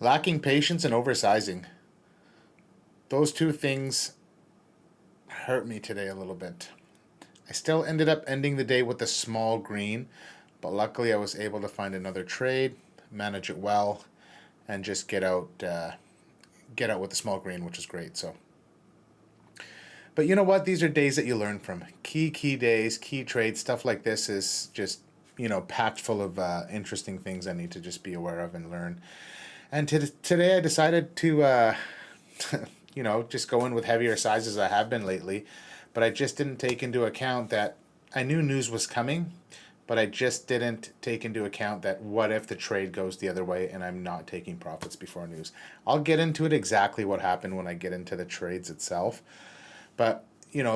Lacking patience and oversizing. Those two things hurt me today a little bit. I still ended up ending the day with a small green, but luckily I was able to find another trade, manage it well, and just get out with a small green, which is great. So, but you know what? These are days that you learn from. Key days, key trades, stuff like this is just packed full of interesting things I need to just be aware of and learn. And today I decided to just go in with heavier sizes I have been lately, but I just didn't take into account that I knew news was coming, but I just didn't take into account that what if the trade goes the other way and I'm not taking profits before news. I'll get into it exactly what happened when I get into the trades itself, but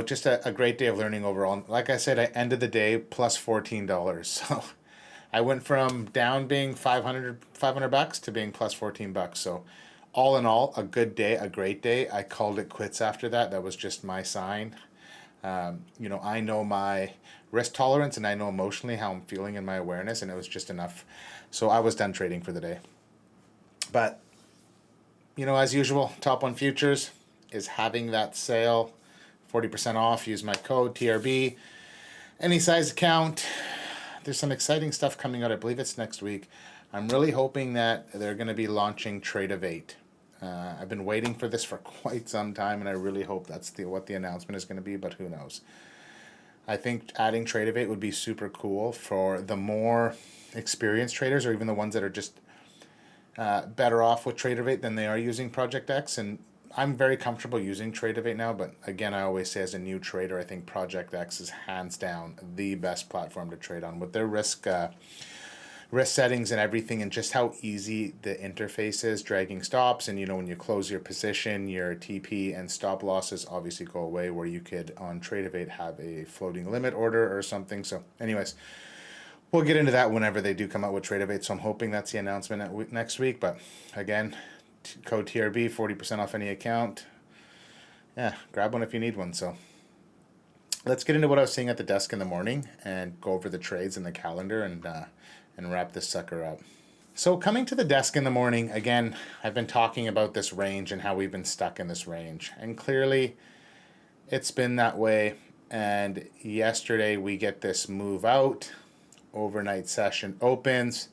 just a great day of learning overall. Like I said, I ended the day plus $14. So I went from down being 500 bucks to being plus 14 bucks. So all in all, a good day, a great day. I called it quits after that. That was just my sign. I know my risk tolerance and I know emotionally how I'm feeling in my awareness, and it was just enough. So I was done trading for the day. But, as usual, Top One Futures is having that sale, 40% off. Use my code TRB. Any size account. There's some exciting stuff coming out. I believe it's next week. I'm really hoping that they're going to be launching Tradeovate. I've been waiting for this for quite some time, and I really hope that's what the announcement is going to be, but who knows. I think adding Tradeovate would be super cool for the more experienced traders, or even the ones that are just better off with Tradeovate than they are using Project X. And I'm very comfortable using Tradeovate now, but again, I always say as a new trader, I think Project X is hands down the best platform to trade on with their risk settings and everything, and just how easy the interface is, dragging stops, and when you close your position, your TP and stop losses obviously go away, where you could on Tradeovate have a floating limit order or something. So anyways, we'll get into that whenever they do come out with Tradeovate. So I'm hoping that's the announcement next week. But again, code TRB, 40% off any account. Yeah, grab one if you need one. So let's get into what I was seeing at the desk in the morning and go over the trades and the calendar and wrap this sucker up. So coming to the desk in the morning, again, I've been talking about this range and how we've been stuck in this range. And clearly it's been that way. And yesterday we get this move out. Overnight session opens.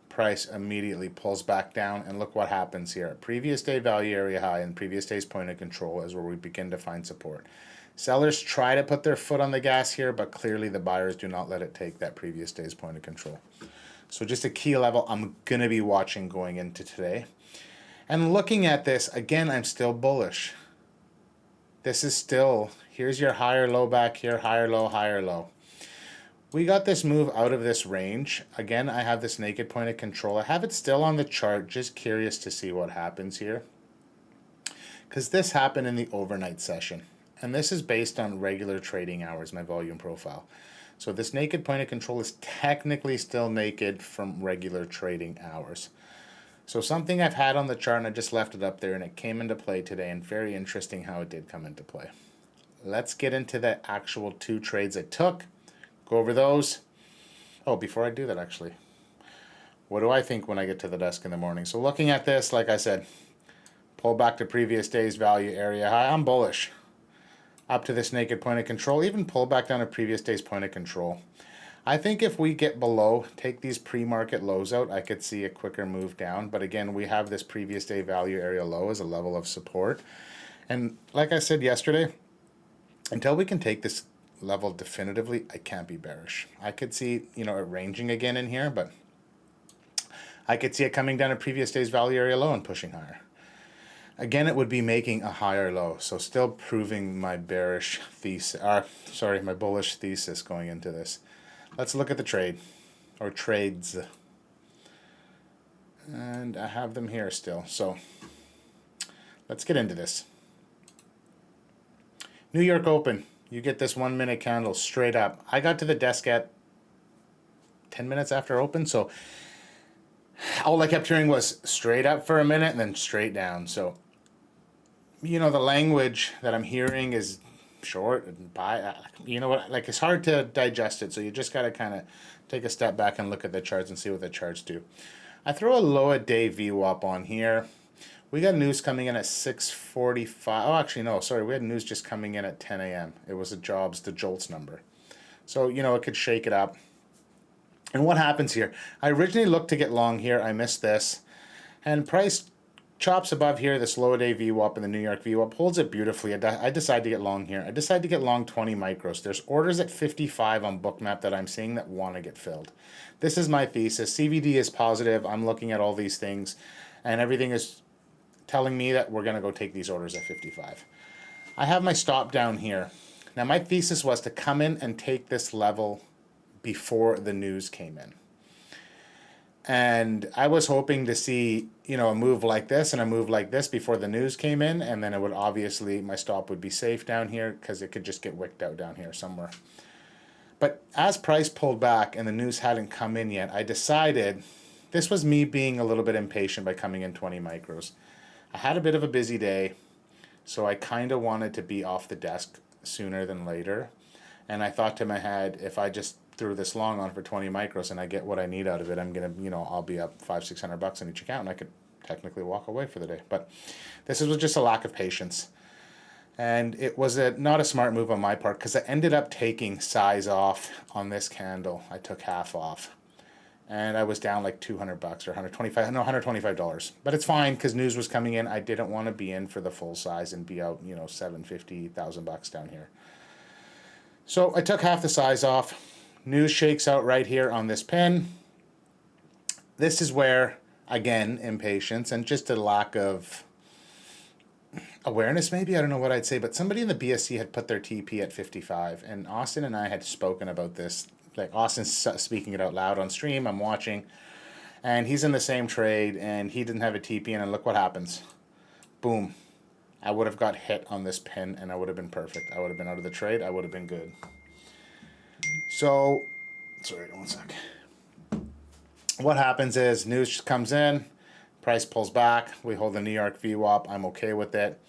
Price immediately pulls back down. And look what happens here. Previous day value area high and previous day's point of control is where we begin to find support. Sellers try to put their foot on the gas here, but clearly the buyers do not let it take that previous day's point of control. So just a key level I'm going to be watching going into today. And looking at this, again, I'm still bullish. This is still, here's your higher low back here, higher low, higher low. We got this move out of this range. Again, I have this naked point of control. I have it still on the chart, just curious to see what happens here. Because this happened in the overnight session. And this is based on regular trading hours, my volume profile. So this naked point of control is technically still naked from regular trading hours. So something I've had on the chart and I just left it up there and it came into play today, and very interesting how it did come into play. Let's get into the actual two trades I took. Go over those. Oh, before I do that actually, what do I think when I get to the desk in the morning? So looking at this, like I said, pull back to previous day's value area high. I'm bullish. Up to this naked point of control, even pull back down to previous day's point of control. I think if we get below, take these pre-market lows out, I could see a quicker move down. But again, we have this previous day value area low as a level of support. And like I said yesterday, until we can take this level definitively, I can't be bearish. I could see, it ranging again in here, but I could see it coming down to previous day's value area low and pushing higher. Again, it would be making a higher low, so still proving my bearish thesis, my bullish thesis going into this. Let's look at the trade, or trades. And I have them here still, so let's get into this. New York Open, you get this 1 minute candle straight up. I got to the desk at 10 minutes after open, so all I kept hearing was straight up for a minute and then straight down. So the language that I'm hearing is short and buy. It's hard to digest it. So you just got to kind of take a step back and look at the charts and see what the charts do. I throw a low day VWAP on here. We got news coming in at 6:45. Oh, actually, no, sorry. We had news just coming in at 10 a.m. It was the JOLTS number. So, it could shake it up. And what happens here? I originally looked to get long here. I missed this. And price chops above here, this low day VWAP and the New York VWAP holds it beautifully. I decide to get long here. I decide to get long 20 micros. There's orders at 55 on Bookmap that I'm seeing that want to get filled. This is my thesis. CVD is positive. I'm looking at all these things, and everything is telling me that we're going to go take these orders at 55. I have my stop down here. Now, my thesis was to come in and take this level before the news came in. And I was hoping to see, a move like this and a move like this before the news came in, and then it would obviously, my stop would be safe down here because it could just get wicked out down here somewhere. But as price pulled back and the news hadn't come in yet, I decided, this was me being a little bit impatient by coming in 20 micros. I had a bit of a busy day, so I kind of wanted to be off the desk sooner than later. And I thought to my head, if I just threw this long on for 20 micros and I get what I need out of it, I'm gonna, I'll be up $500-600 in each account, and I could technically walk away for the day. But this was just a lack of patience, and it was not a smart move on my part because I ended up taking size off on this candle. I took half off, and I was down like $200 or $125. But it's fine because news was coming in. I didn't want to be in for the full size and be out, $750,000 down here. So I took half the size off. News shakes out right here on this pin. This is where, again, impatience and just a lack of awareness, maybe, I don't know what I'd say, but somebody in the BSC had put their TP at 55, and Austin and I had spoken about this. Like, Austin's speaking it out loud on stream, I'm watching, and he's in the same trade, and he didn't have a TP, and look what happens. Boom. I would have got hit on this pin, and I would have been perfect. I would have been out of the trade. I would have been good. So, sorry, one sec. What happens is news comes in, price pulls back, we hold the New York VWAP, I'm okay with it.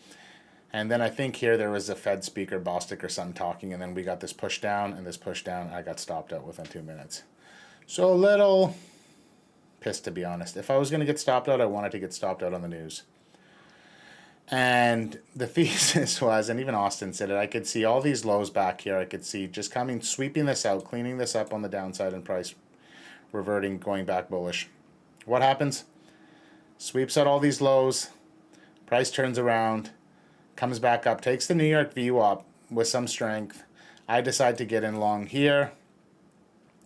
And then I think here there was a Fed speaker, Bostic or something talking, and then we got this push down, and this push down, I got stopped out within 2 minutes. So a little pissed, to be honest. If I was going to get stopped out, I wanted to get stopped out on the news. And the thesis was, and even Austin said it, I could see all these lows back here. I could see just coming, sweeping this out, cleaning this up on the downside, and price reverting, going back bullish. What happens? Sweeps out all these lows, price turns around, comes back up, takes the New York VWAP with some strength. I decide to get in long here.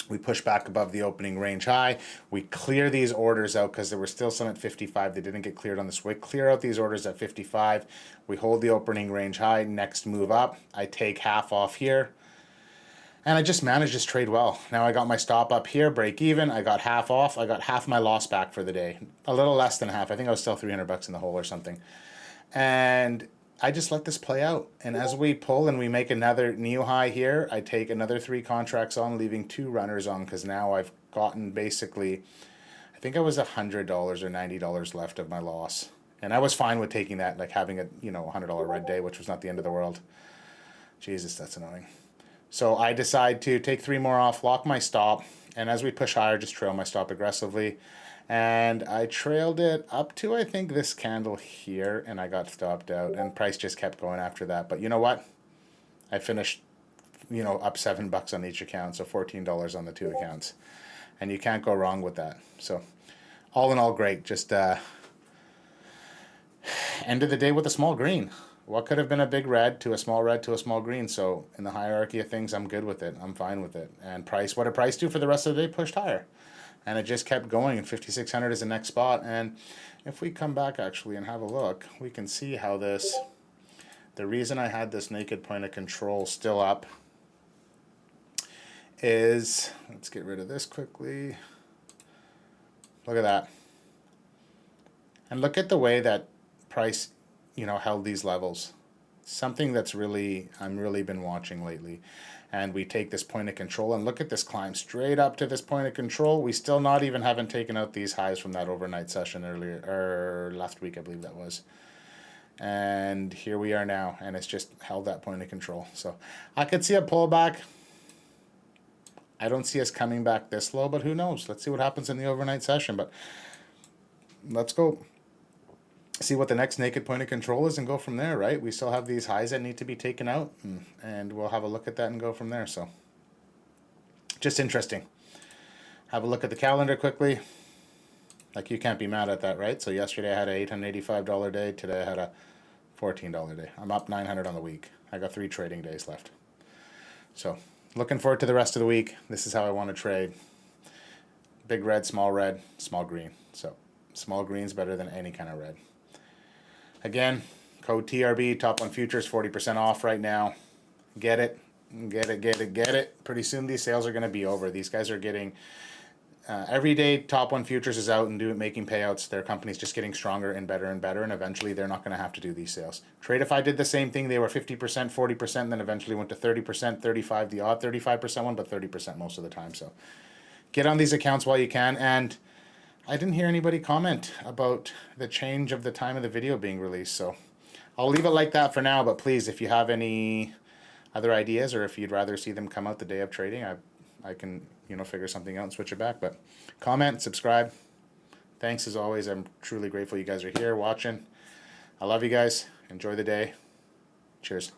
We push back above the opening range high. We clear these orders out because there were still some at 55. They didn't get cleared on this wick. Clear out these orders at 55. We hold the opening range high. Next move up. I take half off here. And I just managed this trade well. Now I got my stop up here, break even. I got half off. I got half my loss back for the day. A little less than half. I think I was still $300 in the hole or something. And I just let this play out. And as we pull and we make another new high here, I take another 3 contracts on, leaving 2 runners on, because now I've gotten basically, I think I was $100 or $90 left of my loss. And I was fine with taking that, like having a $100 red day, which was not the end of the world. Jesus, that's annoying. So I decide to take 3 more off, lock my stop, and as we push higher, just trail my stop aggressively. And I trailed it up to, I think, this candle here, and I got stopped out, and price just kept going after that. But you know what? I finished, up $7 on each account, so $14 on the 2 accounts. And you can't go wrong with that. So all in all, great. Just end of the day with a small green. What could have been a big red to a small red to a small green? So in the hierarchy of things, I'm good with it. I'm fine with it. And price, what did price do for the rest of the day? Pushed higher. And it just kept going, and 5,600 is the next spot. And if we come back actually and have a look, we can see how this, the reason I had this naked point of control still up is, let's get rid of this quickly. Look at that. And look at the way that price, held these levels. Something that's I'm really been watching lately. And we take this point of control, and look at this climb straight up to this point of control. We still haven't taken out these highs from that overnight session earlier, or last week, I believe that was. And here we are now, and it's just held that point of control. So I could see a pullback. I don't see us coming back this low, but who knows? Let's see what happens in the overnight session. But let's go see what the next naked point of control is and go from there, right? We still have these highs that need to be taken out, and we'll have a look at that and go from there. So just interesting. Have a look at the calendar quickly. Like, you can't be mad at that, right? So yesterday I had a $885 day. Today I had a $14 day. I'm up 900 on the week. I got 3 trading days left. So looking forward to the rest of the week. This is how I want to trade. Big red, small green. So small green's better than any kind of red. Again, code TRB, top on futures, 40% off right now. Get it. Get it, get it, get it. Pretty soon these sales are going to be over. These guys are getting... every day top one futures is out and making payouts. Their company's just getting stronger and better, and eventually they're not going to have to do these sales. Tradeovate did the same thing. They were 50%, 40%, and then eventually went to 30%, 35%, the odd 35% one, but 30% most of the time. So get on these accounts while you can. And I didn't hear anybody comment about the change of the time of the video being released. So I'll leave it like that for now, but please, if you have any other ideas, or if you'd rather see them come out the day of trading, I can, figure something out and switch it back. But comment, subscribe. Thanks as always. I'm truly grateful you guys are here watching. I love you guys. Enjoy the day. Cheers.